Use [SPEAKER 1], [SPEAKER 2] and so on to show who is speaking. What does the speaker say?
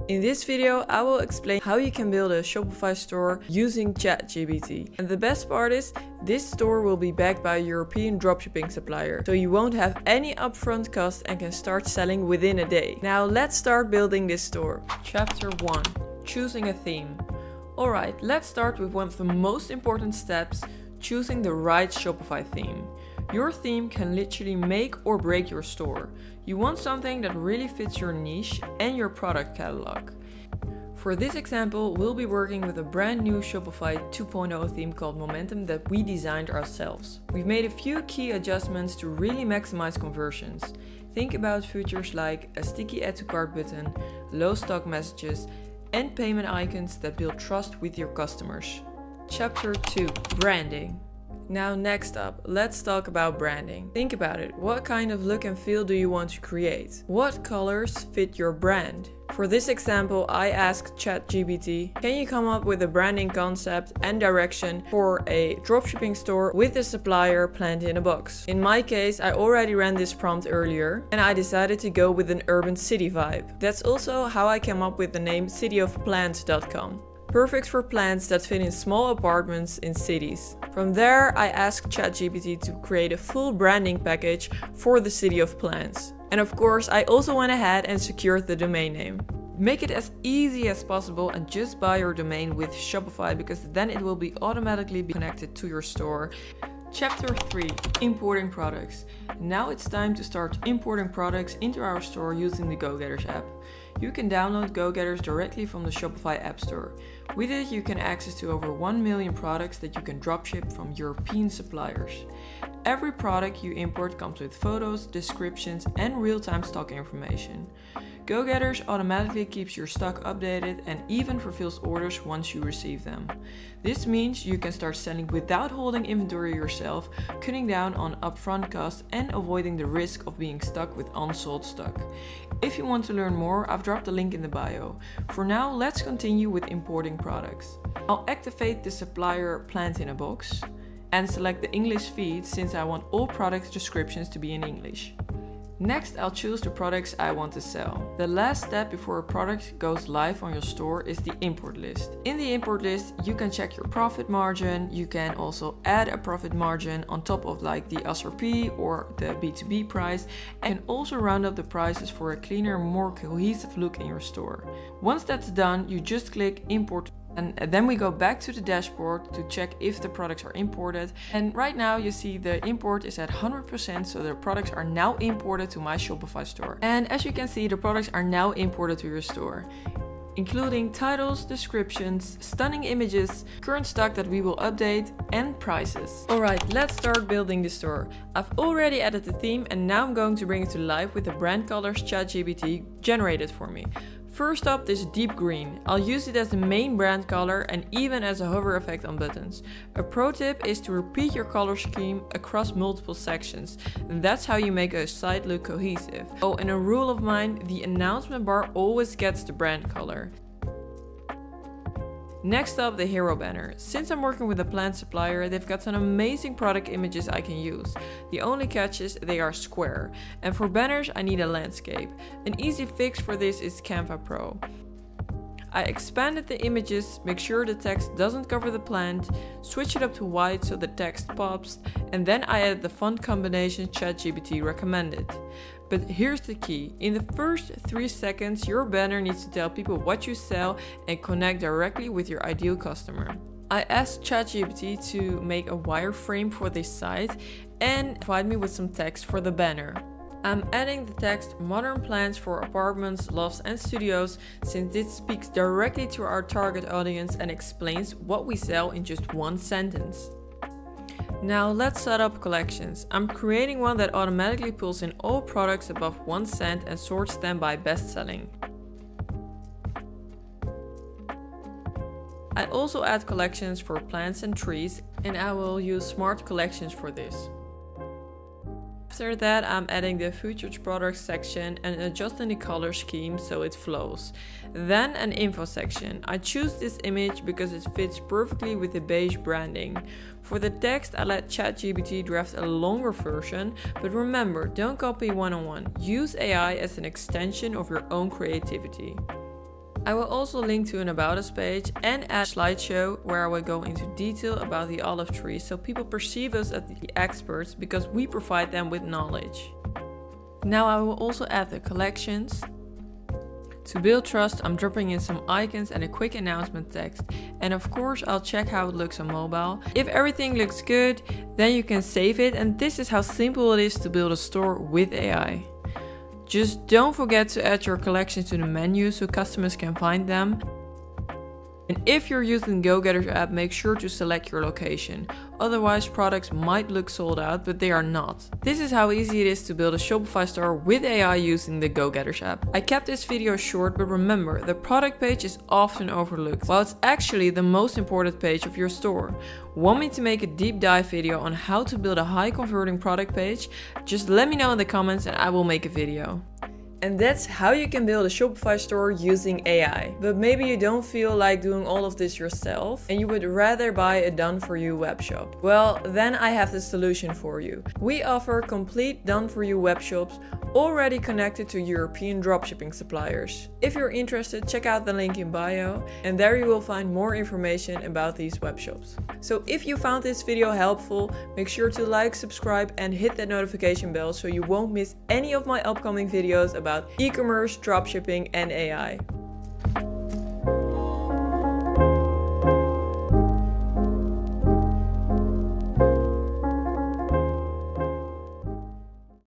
[SPEAKER 1] In this video, I will explain how you can build a Shopify store using ChatGPT. And the best part is, this store will be backed by a European dropshipping supplier, so you won't have any upfront cost and can start selling within a day. Now let's start building this store. Chapter 1. Choosing a theme. Alright, let's start with one of the most important steps, choosing the right Shopify theme. Your theme can literally make or break your store. You want something that really fits your niche and your product catalog. For this example, we'll be working with a brand new Shopify 2.0 theme called Momentum that we designed ourselves. We've made a few key adjustments to really maximize conversions. Think about features like a sticky add to cart button, low stock messages, and payment icons that build trust with your customers. Chapter 2. Branding. Now next up, let's talk about branding. Think about it. What kind of look and feel do you want to create? What colors fit your brand? For this example, I asked ChatGPT, can you come up with a branding concept and direction for a dropshipping store with a supplier planned in a box? In my case, I already ran this prompt earlier and I decided to go with an urban city vibe. That's also how I came up with the name cityofplants.com. Perfect for plants that fit in small apartments in cities. From there, I asked ChatGPT to create a full branding package for the City of Plants. And of course, I also went ahead and secured the domain name. Make it as easy as possible and just buy your domain with Shopify, because then it will be automatically connected to your store. Chapter 3. Importing products. Now it's time to start importing products into our store using the GOGETTERS app. You can download GOGETTERS directly from the Shopify App Store. With it, you can access to over 1 million products that you can dropship from European suppliers. Every product you import comes with photos, descriptions, and real-time stock information. GOGETTERS automatically keeps your stock updated and even fulfills orders once you receive them. This means you can start selling without holding inventory yourself, cutting down on upfront costs and avoiding the risk of being stuck with unsold stock. If you want to learn more, I've dropped a link in the bio. For now, let's continue with importing products. I'll activate the supplier plant in a box and select the English feed since I want all product descriptions to be in English. Next, I'll choose the products I want to sell. The last step before a product goes live on your store is the import list. In the import list, you can check your profit margin. You can also add a profit margin on top of like the SRP or the B2B price, and also round up the prices for a cleaner, more cohesive look in your store. Once that's done, you just click import. And then we go back to the dashboard to check if the products are imported. And right now you see the import is at 100%, so the products are now imported to my Shopify store. And as you can see, the products are now imported to your store, including titles, descriptions, stunning images, current stock that we will update, and prices. Alright, let's start building the store. I've already added the theme and now I'm going to bring it to life with the brand colors ChatGPT generated for me. First up, this deep green. I'll use it as the main brand color and even as a hover effect on buttons. A pro tip is to repeat your color scheme across multiple sections. And that's how you make a site look cohesive. Oh, and a rule of mine, the announcement bar always gets the brand color. Next up, the hero banner. Since I'm working with a plant supplier, they've got some amazing product images I can use. The only catch is they are square. And for banners, I need a landscape. An easy fix for this is Canva Pro. I expanded the images, make sure the text doesn't cover the plant, switch it up to white so the text pops, and then I added the font combination ChatGPT recommended. But here's the key. In the first 3 seconds, your banner needs to tell people what you sell and connect directly with your ideal customer. I asked ChatGPT to make a wireframe for this site and provide me with some text for the banner. I'm adding the text modern plants for apartments, lofts and studios, since this speaks directly to our target audience and explains what we sell in just 1 sentence. Now let's set up collections. I'm creating one that automatically pulls in all products above 1 cent and sorts them by best selling. I also add collections for plants and trees, and I will use smart collections for this. After that, I'm adding the featured products section and adjusting the color scheme so it flows. Then an info section. I choose this image because it fits perfectly with the beige branding. For the text, I let ChatGPT draft a longer version, but remember, don't copy one-on-one. Use AI as an extension of your own creativity. I will also link to an About Us page and add a slideshow where I will go into detail about the olive tree so people perceive us as the experts because we provide them with knowledge. Now I will also add the collections. To build trust, I'm dropping in some icons and a quick announcement text. And of course, I'll check how it looks on mobile. If everything looks good, then you can save it, and this is how simple it is to build a store with AI. Just don't forget to add your collections to the menu so customers can find them. And if you're using GoGetters app, make sure to select your location. Otherwise, products might look sold out, but they are not. This is how easy it is to build a Shopify store with AI using the GoGetters app. I kept this video short, but remember, the product page is often overlooked, while it's actually the most important page of your store. Want me to make a deep dive video on how to build a high converting product page? Just let me know in the comments and I will make a video. And that's how you can build a Shopify store using AI. But maybe you don't feel like doing all of this yourself and you would rather buy a done-for-you webshop. Well, then I have the solution for you. We offer complete done-for-you webshops already connected to European dropshipping suppliers. If you're interested, check out the link in bio and there you will find more information about these webshops. So if you found this video helpful, make sure to like, subscribe and hit that notification bell so you won't miss any of my upcoming videos about e-commerce, dropshipping and AI.